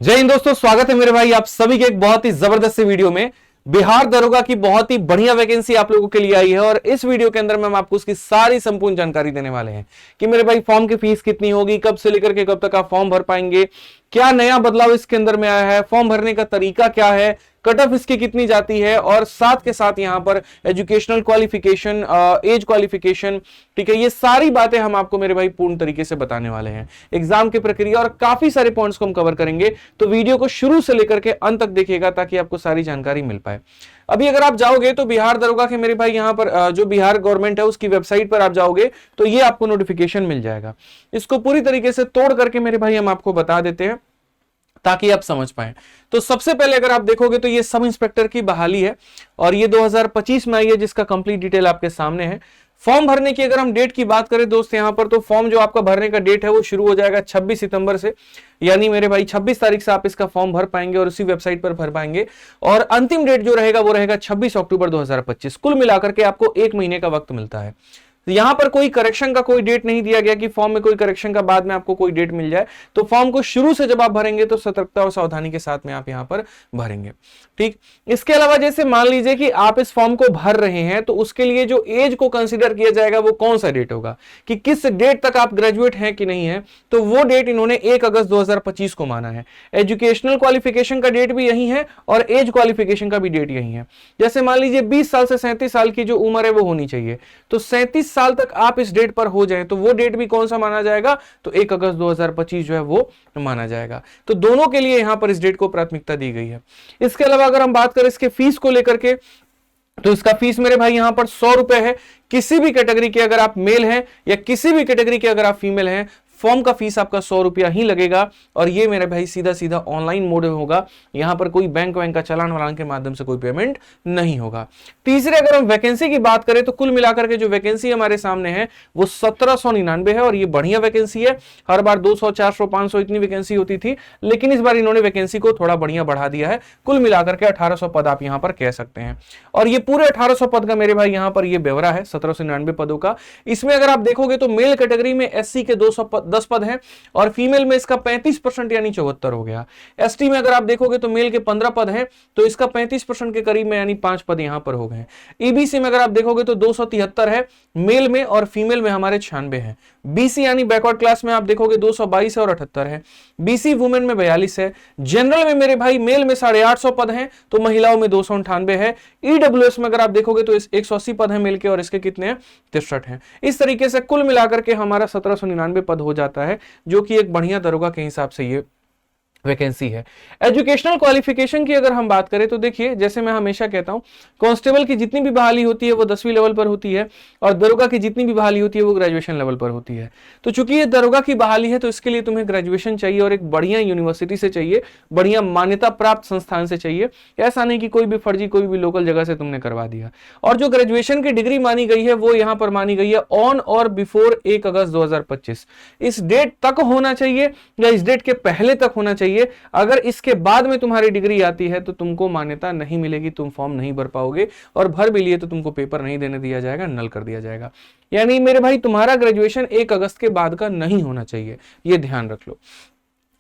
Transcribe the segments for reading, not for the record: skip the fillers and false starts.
जय हिंद दोस्तों, स्वागत है मेरे भाई आप सभी के एक बहुत ही जबरदस्त वीडियो में। बिहार दरोगा की बहुत ही बढ़िया वैकेंसी आप लोगों के लिए आई है और इस वीडियो के अंदर हम आपको उसकी सारी संपूर्ण जानकारी देने वाले हैं कि मेरे भाई फॉर्म की फीस कितनी होगी, कब से लेकर के कब तक आप फॉर्म भर पाएंगे, क्या नया बदलाव इसके अंदर में आया है, फॉर्म भरने का तरीका क्या है, कट ऑफ इसकी कितनी जाती है और साथ के साथ यहां पर एजुकेशनल क्वालिफिकेशन, एज क्वालिफिकेशन, ठीक है, ये सारी बातें हम आपको मेरे भाई पूर्ण तरीके से बताने वाले हैं। एग्जाम की प्रक्रिया और काफी सारे पॉइंट्स को हम कवर करेंगे, तो वीडियो को शुरू से लेकर के अंत तक देखिएगा ताकि आपको सारी जानकारी मिल पाए। अभी अगर आप जाओगे तो बिहार दरोगा के मेरे भाई यहां पर जो बिहार गवर्नमेंट है उसकी वेबसाइट पर आप जाओगे तो ये आपको नोटिफिकेशन मिल जाएगा। इसको पूरी तरीके से तोड़ करके मेरे भाई हम आपको बता देते हैं ताकि आप समझ पाएं। तो सबसे पहले अगर आप देखोगे तो ये सब इंस्पेक्टर की बहाली है और ये 2025 में आई है, जिसका कंप्लीट डिटेल आपके सामने है। फॉर्म भरने की अगर हम डेट की बात करें दोस्त यहां पर, तो फॉर्म जो आपका भरने का डेट है वो शुरू हो जाएगा 26 सितंबर से, यानी मेरे भाई 26 तारीख से आप इसका फॉर्म भर पाएंगे और उसी वेबसाइट पर भर पाएंगे। और अंतिम डेट जो रहेगा वो रहेगा 26 अक्टूबर 2025। कुल मिलाकर के आपको 1 महीने का वक्त मिलता है। तो यहां पर कोई करेक्शन का कोई डेट नहीं दिया गया कि फॉर्म में कोई करेक्शन का बाद में आपको कोई डेट मिल जाए। तो फॉर्म को शुरू से जब आप भरेंगे तो सतर्कता और सावधानी के साथ में आप यहां पर भरेंगे। ठीक, इसके अलावा जैसे मान लीजिए कि आप इस फॉर्म को भर रहे हैं तो उसके लिए जो एज को कंसीडर किया जाएगा वो कौन सा डेट होगा, कि किस डेट तक आप ग्रेजुएट हैं कि नहीं है, तो वो डेट इन्होंने 1 अगस्त 2025 को माना है। एजुकेशनल क्वालिफिकेशन का डेट भी यही है और एज क्वालिफिकेशन का भी डेट यही है। जैसे मान लीजिए 20 साल से 37 साल की जो उम्र है वो होनी चाहिए, तो 37 साल तक आप इस डेट पर हो जाएं तो वो डेट भी कौन सा माना जाएगा, तो 1 अगस्त 2025 जो है वो माना जाएगा। तो दोनों के लिए यहां पर इस डेट को प्राथमिकता दी गई है। इसके अलावा अगर हम बात करें इसके फीस को लेकर के, तो इसका फीस मेरे भाई यहां पर 100 रुपए है। किसी भी कैटेगरी के अगर आप मेल हैं या किसी भी कैटेगरी के अगर आप फीमेल हैं, फॉर्म का फीस आपका 100 रुपया ही लगेगा और ये मेरे भाई सीधा सीधा ऑनलाइन मोड में होगा। यहां पर कोई बैंक का चालान वालान के माध्यम से कोई पेमेंट नहीं होगा। तीसरे अगर हम वैकेंसी की बात करें तो कुल मिलाकर के जो वैकेंसी हमारे सामने है वो 1799 है और ये बढ़िया वैकेंसी है। हर बार 200, 400, 500 इतनी वैकेंसी होती थी, लेकिन इस बार इन्होंने वैकेंसी को थोड़ा बढ़िया बढ़ा दिया है। कुल मिलाकर के 1800 पद आप यहां पर कह सकते हैं और ये पूरे 1800 पद का मेरे भाई यहां पर ये ब्यौरा है 1799 पदों का। इसमें अगर आप देखोगे तो मेल कैटेगरी में एससी के 210 पद हैं और फीमेल में इसका 35% यानी 74 हो गया। एसटी में अगर आप देखोगे तो मेल के 15 पद हैं तो इसका 35% के करीब में यानी 5 पद यहां पर हो गए। ईबीसी में अगर आप देखोगे तो 273 है मेल में और फीमेल में हमारे 96 है। बीसी यानी बैकवर्ड क्लास में आप देखोगे 222 है और 78 है। बीसी वुमेन में 42 है। जनरल में मेरे भाई मेल में 850 पद हैं तो महिलाओं में 298 है। ईडब्ल्यूएस में अगर आप देखोगे तो 180 पद हैं मिलके और इसके कितने हैं, 63 हैं। इस तरीके से कुल मिलाकर के हमारा 1799 पद हो जाता है, जो कि एक बढ़िया दरोगा के हिसाब से ये वैकेंसी है। एजुकेशनल क्वालिफिकेशन की अगर हम बात करें तो देखिए, जैसे मैं हमेशा कहता हूं, कांस्टेबल की जितनी भी बहाली होती है वो 10वीं लेवल पर होती है और दरोगा की जितनी भी बहाली होती है वो ग्रेजुएशन लेवल पर होती है। तो चूंकि ये दरोगा की बहाली है तो इसके लिए तुम्हें ग्रेजुएशन चाहिए और एक बढ़िया यूनिवर्सिटी से चाहिए, बढ़िया मान्यता प्राप्त संस्थान से चाहिए। ऐसा नहीं कि कोई भी फर्जी कोई भी लोकल जगह से तुमने करवा दिया। और जो ग्रेजुएशन की डिग्री मानी गई है वो यहां पर मानी गई है ऑन और बिफोर 1 अगस्त 2025। इस डेट तक होना चाहिए या इस डेट के पहले तक होना चाहिए। अगर इसके बाद में तुम्हारी डिग्री आती है तो तुमको मान्यता नहीं मिलेगी, तुम फॉर्म नहीं भर पाओगे और भर भी लिए तो तुमको पेपर नहीं देने दिया जाएगा, नल कर दिया जाएगा। यानी मेरे भाई तुम्हारा ग्रेजुएशन 1 अगस्त के बाद का नहीं होना चाहिए, यह ध्यान रख लो।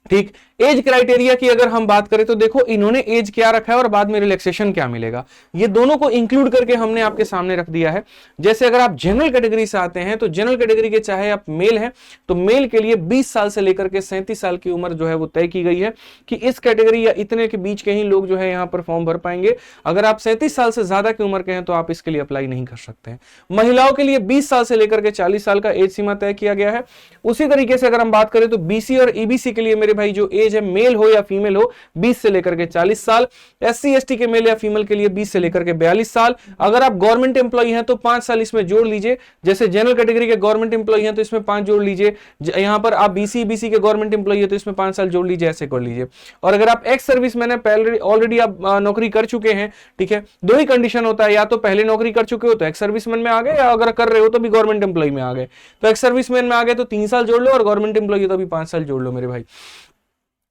ठीक, एज क्राइटेरिया की अगर हम बात करें तो देखो इन्होंने एज क्या रखा है और बाद में रिलैक्सेशन क्या मिलेगा, ये दोनों को इंक्लूड करके हमने आपके सामने रख दिया है। जैसे अगर आप जनरल कैटेगरी से आते हैं तो जनरल कैटेगरी के चाहे आप मेल हैं तो मेल के लिए 20 साल से लेकर के 37 साल की उम्र जो है वो तय की गई है कि इस कैटेगरी या इतने के बीच के ही लोग जो है यहाँ पर फॉर्म भर पाएंगे। अगर आप 37 साल से ज्यादा की उम्र के हैं तो आप इसके लिए अप्लाई नहीं कर सकते हैं। महिलाओं के लिए 20 साल से लेकर के 40 साल का एज सीमा तय किया गया है। उसी तरीके से अगर हम बात करें तो बीसी और ईबीसी के लिए मेरे भाई जो एज है मेल हो या फीमेल हो 20 से लेकर के 40 साल। एससी एसटी के मेल या फीमेल के लिए 20 से लेकर के 42 साल। अगर आप गवर्नमेंट एम्प्लॉई हैं तो 5 साल इसमें जोड़ लीजिए। जैसे जनरल कैटेगरी के गवर्नमेंट एम्प्लॉई हैं तो इसमें 5 जोड़ लीजिए। यहां पर आप बीसी के गवर्नमेंट एम्प्लॉई है तो इसमें 5 साल जोड़ लीजिए, ऐसे कर लीजिए। और अगर आप एक्स सर्विस मैन पहले ऑलरेडी आप नौकरी कर चुके हैं, ठीक है, दो ही कंडीशन होता है, या तो पहले नौकरी कर चुके हो तो एक्स सर्विसमैन में आ गए, या अगर कर रहे हो तो भी गवर्नमेंट एम्प्लॉई में आ गए। तो एक्स सर्विसमैन में आ गए तो 3 साल जोड़ लो और गवर्नमेंट एम्प्लॉई है तो भी 5 साल जोड़ लो मेरे भाई।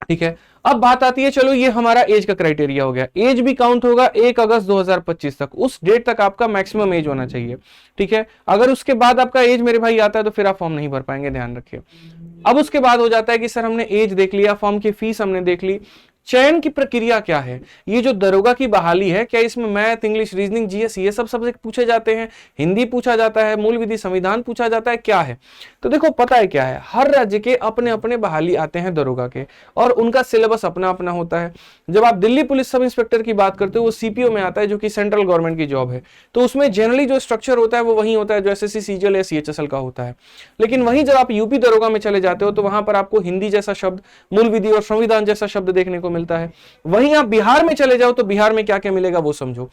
ठीक है, अब बात आती है, चलो ये हमारा एज का क्राइटेरिया हो गया। एज भी काउंट होगा 1 अगस्त 2025 तक, उस डेट तक आपका मैक्सिमम एज होना चाहिए। ठीक है, अगर उसके बाद आपका एज मेरे भाई आता है तो फिर आप फॉर्म नहीं भर पाएंगे, ध्यान रखिए। अब उसके बाद हो जाता है कि सर हमने एज देख लिया, फॉर्म की फीस हमने देख ली, चयन की प्रक्रिया क्या है, ये जो दरोगा की बहाली है, क्या इसमें मैथ, इंग्लिश, रीजनिंग, जीएस ये सब सब्जेक्ट पूछे जाते हैं, हिंदी पूछा जाता है, मूल विधि, संविधान पूछा जाता है, क्या है? तो देखो पता है क्या है, हर राज्य के अपने अपने बहाली आते हैं दरोगा के, और उनका सिलेबस अपना अपना होता है। जब आप दिल्ली पुलिस सब इंस्पेक्टर की बात करते हो वो सीपीओ में आता है, जो कि सेंट्रल गवर्नमेंट की जॉब है, तो उसमें जनरली जो स्ट्रक्चर होता है वो वही होता है जो एसएससी, सीजीएल या सीएचएसएल का होता है। लेकिन वहीं जब आप यूपी दरोगा में चले जाते हो तो वहां पर आपको हिंदी जैसा शब्द, मूल विधि और संविधान जैसा शब्द देखने को मिलता है। वहीं आप बिहार में चले जाओ तो बिहार में क्या क्या मिलेगा वो समझो।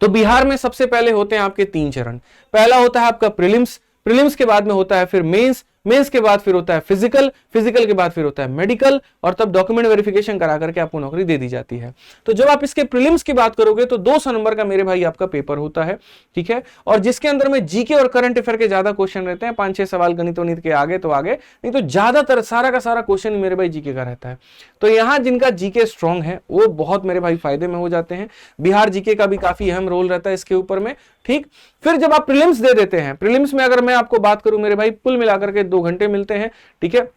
तो बिहार में सबसे पहले होते हैं आपके 3 चरण। पहला होता है आपका प्रीलिम्स, प्रीलिम्स के बाद में होता है फिर मेंस, मेंस के बाद फिर होता है फिजिकल, फिजिकल के बाद फिर होता है मेडिकल, और तब डॉक्यूमेंट वेरिफिकेशन करा करके आपको नौकरी दे दी जाती है। तो जब आप इसके प्रीलिम्स की बात करोगे तो 200 नंबर का मेरे भाई आपका पेपर होता है, ठीक है, और जिसके अंदर में जीके और करंट अफेयर के ज्यादा क्वेश्चन रहते हैं, 5-6 सवाल गणित वणित के आगे तो आगे, नहीं तो ज्यादातर सारा का सारा क्वेश्चन मेरे भाई जीके का रहता है। तो यहां जिनका जीके स्ट्रांग है वो बहुत मेरे भाई फायदे में हो जाते हैं। बिहार जीके का भी काफी अहम रोल रहता है इसके ऊपर में, ठीक। फिर जब आप प्रीलिम्स दे देते हैं, प्रीलिम्स में अगर मैं आपको बात करूं मेरे भाई, कुल मिलाकर के 2 घंटे मिलते हैं, ठीक है,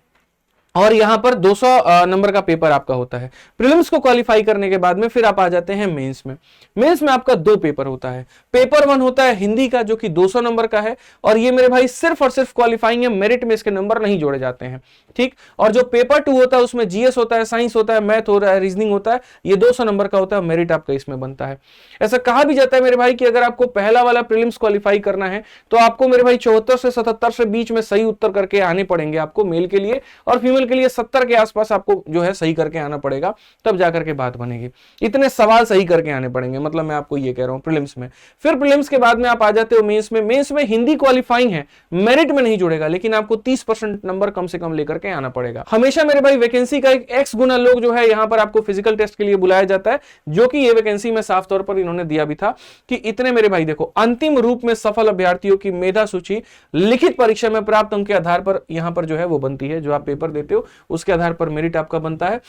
और यहां पर 200 नंबर का पेपर आपका होता है। प्रीलिम्स को क्वालिफाई करने के बाद में फिर आप आ जाते हैं मेंस में। मेंस में आपका 2 पेपर होता है। पेपर 1 होता है हिंदी का जो कि 200 नंबर का है, और ये मेरे भाई सिर्फ और सिर्फ क्वालिफाइंग है, मेरिट में इसके नंबर नहीं जोड़े जाते हैं, ठीक। और जो पेपर 2 होता है उसमें जीएस होता है, साइंस होता है, मैथ हो रहा है, रीजनिंग होता है, ये 200 नंबर का होता है, मेरिट आपका इसमें बनता है। ऐसा कहा भी जाता है मेरे भाई कि अगर आपको पहला वाला प्रीलिम्स क्वालिफाई करना है तो आपको मेरे भाई 74 से 77 से बीच में सही उत्तर करके आने पड़ेंगे आपको, मेल के लिए, और फीमेल के लिए 70 के आसपास आपको जो है सही करके आना पड़ेगा, तब जाकर के बात बनेगी। इतने सवाल सही करके आने पड़ेंगे, मतलब मैं आपको ये कह रहा हूं प्रीलिम्स में। फिर प्रीलिम्स के बाद में आप आ जाते हो मेंस में। मेंस में हिंदी क्वालिफाइंग है, मेरिट में नहीं जुड़ेगा, लेकिन आपको 30% नंबर कम से कम लेकर के आना पड़ेगा। हमेशा मेरे भाई वैकेंसी का एक x गुना लोग जो है यहां पर आपको फिजिकल टेस्ट के लिए बुलाया जाता है, जो कि ये वैकेंसी में साफ तौर पर इन्होंने दिया भी था कि इतने मेरे भाई देखो, अंतिम रूप में सफल अभ्यर्थियों की मेधा सूची लिखित परीक्षा में प्राप्त अंक के आधार पर यहां पर जो है वो बनती है, जो आप पेपर देते हो उसके आधार पर मेरिट आपका बनता है।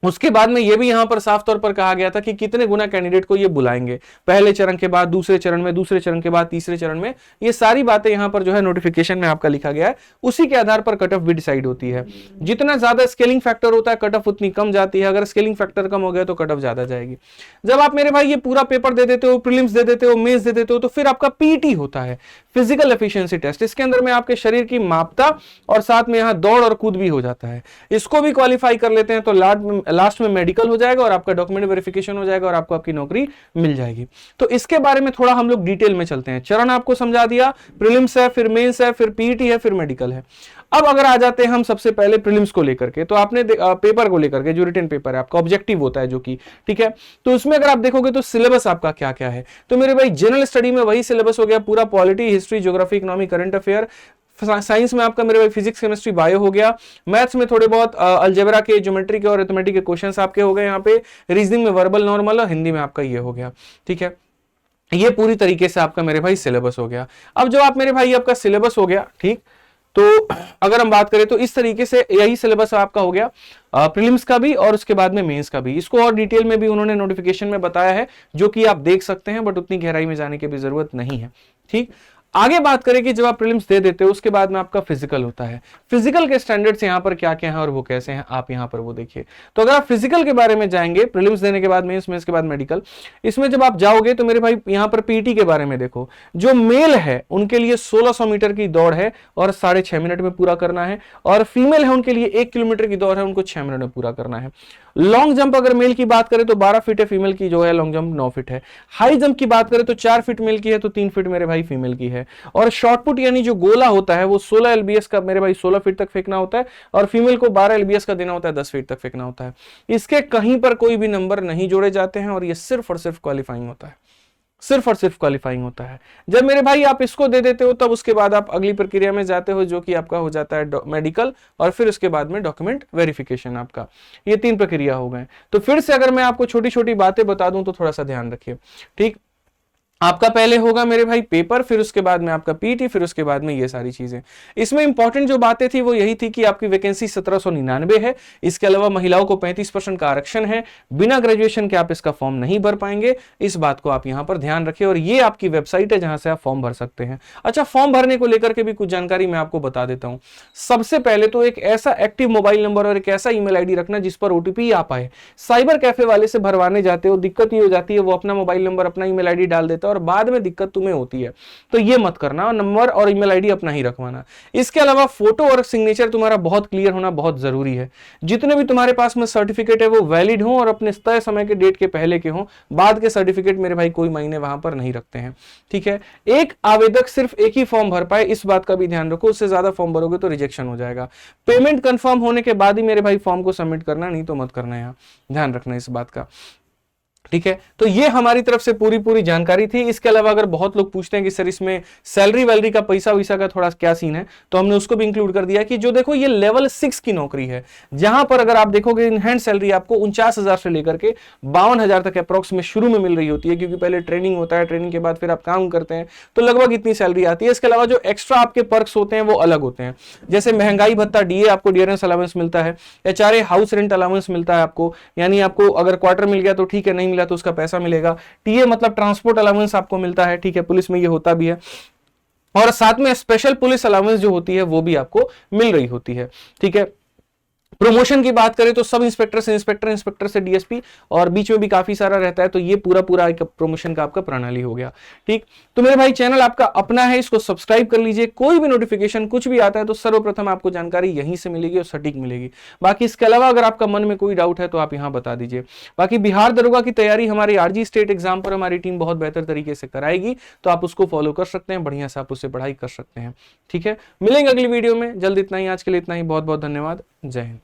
उसके बाद में यह भी यहां पर साफ तौर पर कहा गया था कि कितने गुना कैंडिडेट को ये बुलाएंगे, पहले चरण के बाद, दूसरे चरण में, दूसरे चरण के बाद, तीसरे चरण में, ये सारी बातें यहां पर जो है नोटिफिकेशन में आपका लिखा गया है। उसी के आधार पर कट ऑफ भी डिसाइड होती है। जितना ज्यादा स्केलिंग फैक्टर होता है कट ऑफ उतनी कम जाती है, अगर स्केलिंग फैक्टर कम हो गया तो कट ऑफ ज्यादा जाएगी। जब आप मेरे भाई ये पूरा पेपर दे देते हो, प्रीलिम्स दे देते हो, मेंस दे देते हो, तो फिर आपका पीटी होता है, फिजिकल एफिशिएंसी टेस्ट। इसके अंदर में आपके शरीर की मापता और साथ में यहां दौड़ और कूद भी हो जाता है। इसको भी क्वालिफाई कर लेते हैं तो लास्ट में मेडिकल हो जाएगा और आपका डॉक्यूमेंट वेरिफिकेशन हो जाएगा और आपको आपकी नौकरी मिल जाएगी। तो इसके बारे में थोड़ा हम लोग डिटेल में चलते हैं। चरण आपको समझा दिया, प्रीलिम्स है, फिर मेंस है, फिर पीटी है, फिर मेडिकल है। अब अगर आ जाते हैं हम सबसे पहले प्रीलिम्स को लेकर के, तो आपने पेपर को लेकर के, जो रिटन पेपर है आपका, ऑब्जेक्टिव होता है जो कि, ठीक है, तो उसमें अगर आप देखोगे तो सिलेबस आपका क्या क्या है, तो मेरे भाई जनरल स्टडी में वही सिलेबस हो गया पूरा, polity, history, geography, economy, current affair. Science में आपका मेरे भाई फिजिक्स, केमिस्ट्री, बायो हो गया। मैथ्स में थोड़े बहुत अलजेब्रा के, ज्योमेट्री के और अरिथमेटिक के क्वेश्चंस आपके हो गए यहाँ पे। रीजनिंग में वर्बल, नॉर्मल, और हिंदी में आपका ये हो गया, ठीक है। ये पूरी तरीके से आपका मेरे भाई सिलेबस हो गया। अब जो आप मेरे भाई आपका सिलेबस हो गया, ठीक, तो अगर हम बात करें तो इस तरीके से यही सिलेबस आपका हो गया, प्रीलिम्स का भी और उसके बाद में मेंस का भी। इसको और डिटेल में भी उन्होंने नोटिफिकेशन में बताया है, जो कि आप देख सकते हैं, बट उतनी गहराई में जाने की भी जरूरत नहीं है, ठीक। आगे बात करें कि जब आप प्रीलिम्स दे देते हो उसके बाद में आपका फिजिकल होता है। फिजिकल के स्टैंडर्ड्स यहाँ पर क्या क्या हैं और वो कैसे हैं, आप यहाँ पर वो देखिए। तो अगर आप फिजिकल के बारे में जाएंगे, प्रीलिम्स देने के बाद मेंस के बाद मेडिकल, इसमें जब आप जाओगे तो मेरे भाई यहाँ पर पीटी के बारे में देखो। जो मेल है उनके लिए 1600 मीटर की दौड़ है और 6.5 मिनट में पूरा करना है, और फीमेल है उनके लिए 1 किलोमीटर की दौड़ है, उनको 6 मिनट में पूरा करना है। लॉन्ग जंप अगर मेल की बात करें तो 12 फीट है, फीमेल की जो है लॉन्ग जंप 9 फीट है। हाई जंप की बात करें तो 4 फीट मेल की है, तो 3 फीट मेरे भाई फीमेल की है। और शॉर्ट पुट यानी जो गोला होता है वो 16 एलबीएस का मेरे भाई 16 फीट तक फेंकना होता है, और फीमेल को 12 एलबीएस का देना होता है, 10 फीट तक फेंकना होता है। इसके कहीं पर कोई भी नंबर नहीं जोड़े जाते हैं, और ये सिर्फ और सिर्फ क्वालिफाइंग होता है, सिर्फ और सिर्फ क्वालिफाइंग होता है। जब मेरे भाई आप इसको दे देते हो तब उसके बाद आप अगली प्रक्रिया में जाते हो, जो कि आपका हो जाता है मेडिकल, और फिर उसके बाद में डॉक्यूमेंट वेरिफिकेशन आपका। ये 3 प्रक्रिया हो गए। तो फिर से अगर मैं आपको छोटी छोटी बातें बता दूं तो थोड़ा सा ध्यान रखिए, ठीक। आपका पहले होगा मेरे भाई पेपर, फिर उसके बाद में आपका पीटी, फिर उसके बाद में ये सारी चीजें। इसमें इंपॉर्टेंट जो बातें थी वो यही थी कि आपकी वैकेंसी 1799 है। इसके अलावा महिलाओं को 35% का आरक्षण है। बिना ग्रेजुएशन के आप इसका फॉर्म नहीं भर पाएंगे, इस बात को आप यहां पर ध्यान रखें। और ये आपकी वेबसाइट है जहां से आप फॉर्म भर सकते हैं। अच्छा, फॉर्म भरने को लेकर के भी कुछ जानकारी मैं आपको बता देता हूं। सबसे पहले तो एक ऐसा एक्टिव मोबाइल नंबर और एक ऐसा ईमेल आईडी रखना जिस पर ओटीपी आ पाए। साइबर कैफे वाले से भरवाने जाते हो, दिक्कत ये हो जाती है वो अपना मोबाइल नंबर अपना ईमेल आईडी डाल देता है और बाद में दिक्कत तुम्हें होती है। तो ये मत करना, नंबर और ईमेल आईडी अपना ही रखवाना। इसके अलावा फोटो और सिग्नेचर तुम्हारा बहुत क्लियर होना बहुत जरूरी है। जितने भी तुम्हारे पास में सर्टिफिकेट है वो वैलिड हो और अपने तय समय के डेट के पहले के हो। बाद के सर्टिफिकेट मेरे भाई कोई मायने वहां पर नहीं रखते हैं, ठीक है। एक आवेदक सिर्फ एक ही फॉर्म भर पाए, इस बात का भी ध्यान रखो। उससे ज्यादा फॉर्म भरोगे तो रिजेक्शन हो जाएगा। पेमेंट कंफर्म होने के बाद ही मेरे भाई फॉर्म को सबमिट करना, नहीं तो मत करना। यहां ध्यान रखना इस बात का, ठीक है। तो ये हमारी तरफ से पूरी जानकारी थी। इसके अलावा अगर बहुत लोग पूछते हैं कि सर इसमें सैलरी वैलरी का पैसा वैसा का थोड़ा क्या सीन है, तो हमने उसको भी इंक्लूड कर दिया कि जो देखो ये लेवल 6 की नौकरी है, जहां पर अगर आप देखोगे इन हैंड सैलरी आपको 49,000 से लेकर के 52,000 तक अप्रोक्स में शुरू में मिल रही होती है, क्योंकि पहले ट्रेनिंग होता है, ट्रेनिंग के बाद फिर आप काम करते हैं, तो लगभग इतनी सैलरी आती है। इसके अलावा जो एक्स्ट्रा आपके पर्क्स होते हैं वो अलग होते हैं, जैसे महंगाई भत्ता, डीए आपको डियरेंस अलाउंस मिलता है, एचआरए हाउस रेंट अलाउंस मिलता है आपको, यानी आपको अगर क्वार्टर मिल गया तो ठीक है, नहीं मिला तो उसका पैसा मिलेगा। टीए मतलब ट्रांसपोर्ट अलाउंस आपको मिलता है, ठीक है, पुलिस में ये होता भी है। और साथ में स्पेशल पुलिस अलाउंस जो होती है वो भी आपको मिल रही होती है, ठीक है। प्रमोशन की बात करें तो सब इंस्पेक्टर से इंस्पेक्टर, इंस्पेक्टर से डीएसपी, और बीच में भी काफी सारा रहता है। तो ये पूरा एक प्रमोशन का आपका प्रणाली हो गया, ठीक। तो मेरे भाई चैनल आपका अपना है, इसको सब्सक्राइब कर लीजिए। कोई भी नोटिफिकेशन कुछ भी आता है तो सर्वप्रथम आपको जानकारी यहीं से मिलेगी और सटीक मिलेगी। बाकी इसके अलावा अगर आपका मन में कोई डाउट है तो आप यहां बता दीजिए। बाकी बिहार दरोगा की तैयारी हमारी आरजी स्टेट एग्जाम पर हमारी टीम बहुत बेहतर तरीके से कराएगी, तो आप उसको फॉलो कर सकते हैं, बढ़िया से आप उससे पढ़ाई कर सकते हैं, ठीक है। मिलेंगे अगली वीडियो में जल्द। इतना ही, आज के लिए इतना ही। बहुत बहुत धन्यवाद। जय हिंद।